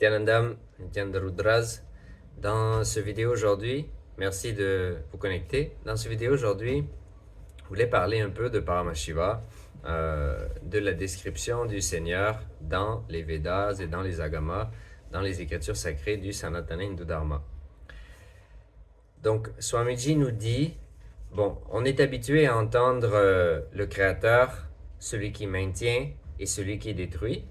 Nityanandam, Nityandarudras. Dans ce vidéo aujourd'hui, merci de vous connecter. Dans ce vidéo aujourd'hui, je voulais parler un peu de Paramashiva, de la description du Seigneur dans les Védas et dans les Agamas, dans les écritures sacrées du Sanatana Hindu Dharma. Donc, Swamiji nous dit, bon, on est habitué à entendre le Créateur, celui qui maintient et celui qui détruit.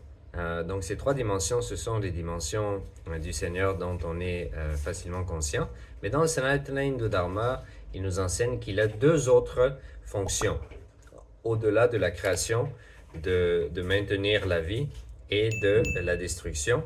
Donc ces trois dimensions, ce sont les dimensions du Seigneur dont on est facilement conscient. Mais dans le Sanatana Hindu Dharma, il nous enseigne qu'il a deux autres fonctions, au-delà de la création, de maintenir la vie et de la destruction.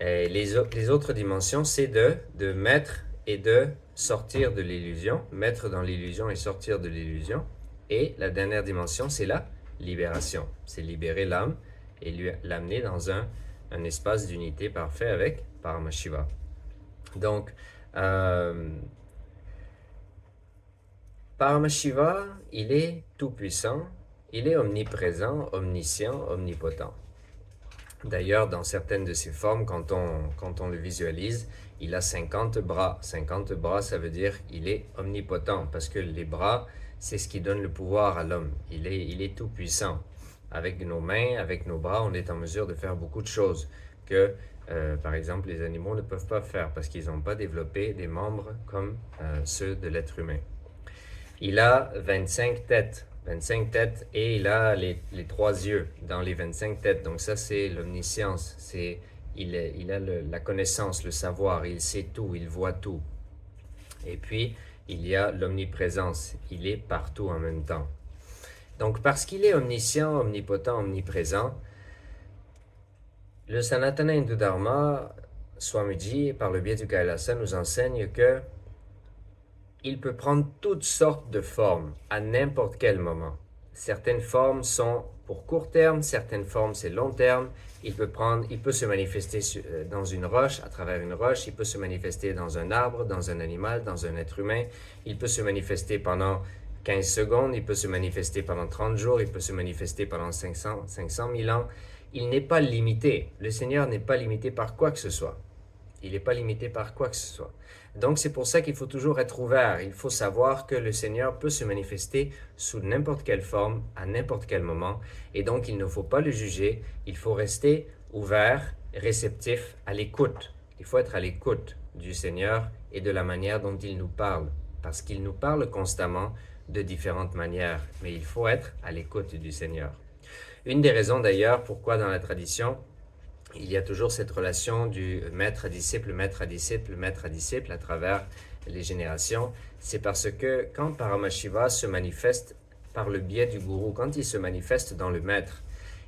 Et les autres dimensions, c'est de mettre et de sortir de l'illusion, mettre dans l'illusion et sortir de l'illusion. Et la dernière dimension, c'est la libération, c'est libérer l'âme et l'amener dans un espace d'unité parfait avec Paramashiva. Donc, Paramashiva, il est tout-puissant, il est omniprésent, omniscient, omnipotent. D'ailleurs, dans certaines de ses formes, quand on le visualise, il a 50 bras. 50 bras, ça veut dire qu'il est omnipotent, parce que les bras, c'est ce qui donne le pouvoir à l'homme. Il est tout puissant. Avec nos mains, avec nos bras, on est en mesure de faire beaucoup de choses que, par exemple, les animaux ne peuvent pas faire, parce qu'ils n'ont pas développé des membres comme ceux de l'être humain. Il a 25 têtes. 25 têtes et il a les trois yeux dans les 25 têtes. Donc ça, c'est l'omniscience. Il a la connaissance, le savoir, il sait tout, il voit tout. Et puis, il y a l'omniprésence. Il est partout en même temps. Donc, parce qu'il est omniscient, omnipotent, omniprésent, le Sanatana Hindu Dharma, Swamiji, par le biais du Kailasa, nous enseigne que il peut prendre toutes sortes de formes à n'importe quel moment. Certaines formes sont pour court terme, certaines formes c'est long terme. Il peut se manifester dans une roche, à travers une roche. Il peut se manifester dans un arbre, dans un animal, dans un être humain. Il peut se manifester pendant 15 secondes. Il peut se manifester pendant 30 jours. Il peut se manifester pendant 500 000 ans. Il n'est pas limité. Le Seigneur n'est pas limité par quoi que ce soit. Il n'est pas limité par quoi que ce soit. Donc, c'est pour ça qu'il faut toujours être ouvert. Il faut savoir que le Seigneur peut se manifester sous n'importe quelle forme, à n'importe quel moment. Et donc, il ne faut pas le juger. Il faut rester ouvert, réceptif, à l'écoute. Il faut être à l'écoute du Seigneur et de la manière dont il nous parle. Parce qu'il nous parle constamment de différentes manières. Mais il faut être à l'écoute du Seigneur. Une des raisons d'ailleurs pourquoi dans la tradition, il y a toujours cette relation du maître à disciple, maître à disciple, maître à disciple à travers les générations. C'est parce que quand Paramashiva se manifeste par le biais du gourou, quand il se manifeste dans le maître,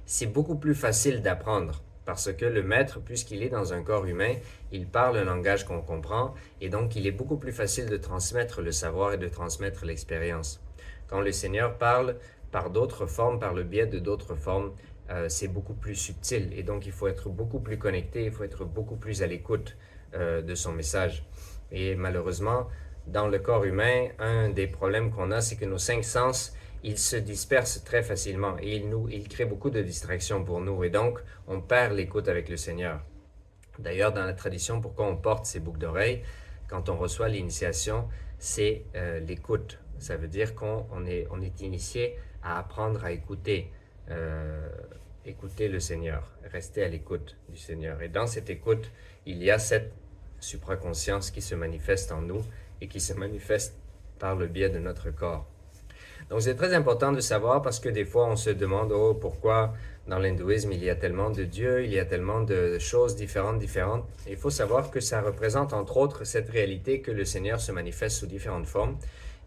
c'est beaucoup plus facile d'apprendre. Parce que le maître, puisqu'il est dans un corps humain, il parle un langage qu'on comprend et donc il est beaucoup plus facile de transmettre le savoir et de transmettre l'expérience. Quand le Seigneur parle par d'autres formes, par le biais de d'autres formes, c'est beaucoup plus subtil et donc il faut être beaucoup plus connecté, il faut être beaucoup plus à l'écoute de son message. Et malheureusement, dans le corps humain, un des problèmes qu'on a, c'est que nos 5 sens, ils se dispersent très facilement et ils créent beaucoup de distractions pour nous et donc on perd l'écoute avec le Seigneur. D'ailleurs, dans la tradition, pourquoi on porte ces boucles d'oreilles quand on reçoit l'initiation, c'est l'écoute. Ça veut dire qu'on est initié à apprendre à écouter. Écouter le Seigneur, rester à l'écoute du Seigneur. Et dans cette écoute, il y a cette supraconscience qui se manifeste en nous et qui se manifeste par le biais de notre corps. Donc c'est très important de savoir parce que des fois on se demande pourquoi dans l'hindouisme il y a tellement de dieux, il y a tellement de choses différentes. Et il faut savoir que ça représente entre autres cette réalité que le Seigneur se manifeste sous différentes formes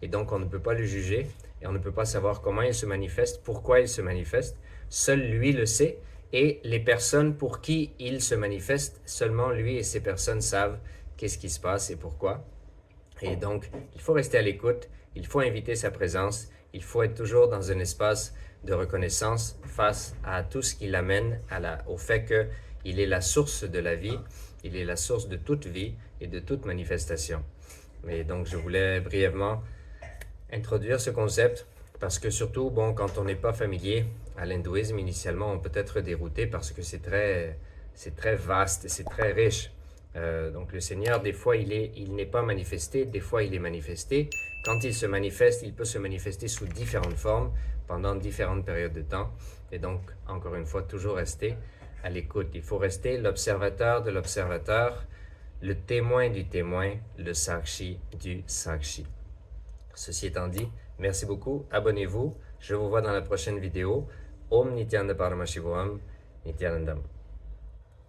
et donc on ne peut pas le juger et on ne peut pas savoir comment il se manifeste, pourquoi il se manifeste. Seul lui le sait et les personnes pour qui il se manifeste, seulement lui et ces personnes savent qu'est-ce qui se passe et pourquoi. Et donc, il faut rester à l'écoute, il faut inviter sa présence, il faut être toujours dans un espace de reconnaissance face à tout ce qui l'amène au fait qu'il est la source de la vie, il est la source de toute vie et de toute manifestation. Et donc, je voulais brièvement introduire ce concept parce que surtout, quand on n'est pas familier à l'hindouisme, initialement, on peut être dérouté parce que c'est très c'est très vaste, c'est très riche. Donc le Seigneur, des fois, il n'est pas manifesté, des fois, il est manifesté. Quand il se manifeste, il peut se manifester sous différentes formes pendant différentes périodes de temps. Et donc, encore une fois, toujours rester à l'écoute. Il faut rester l'observateur de l'observateur, le témoin du témoin, le sakshi du sakshi. Ceci étant dit, merci beaucoup, abonnez-vous, je vous vois dans la prochaine vidéo. Om Nityananda Paramashivoham, Nityanandam.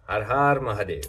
Har Har Mahadev.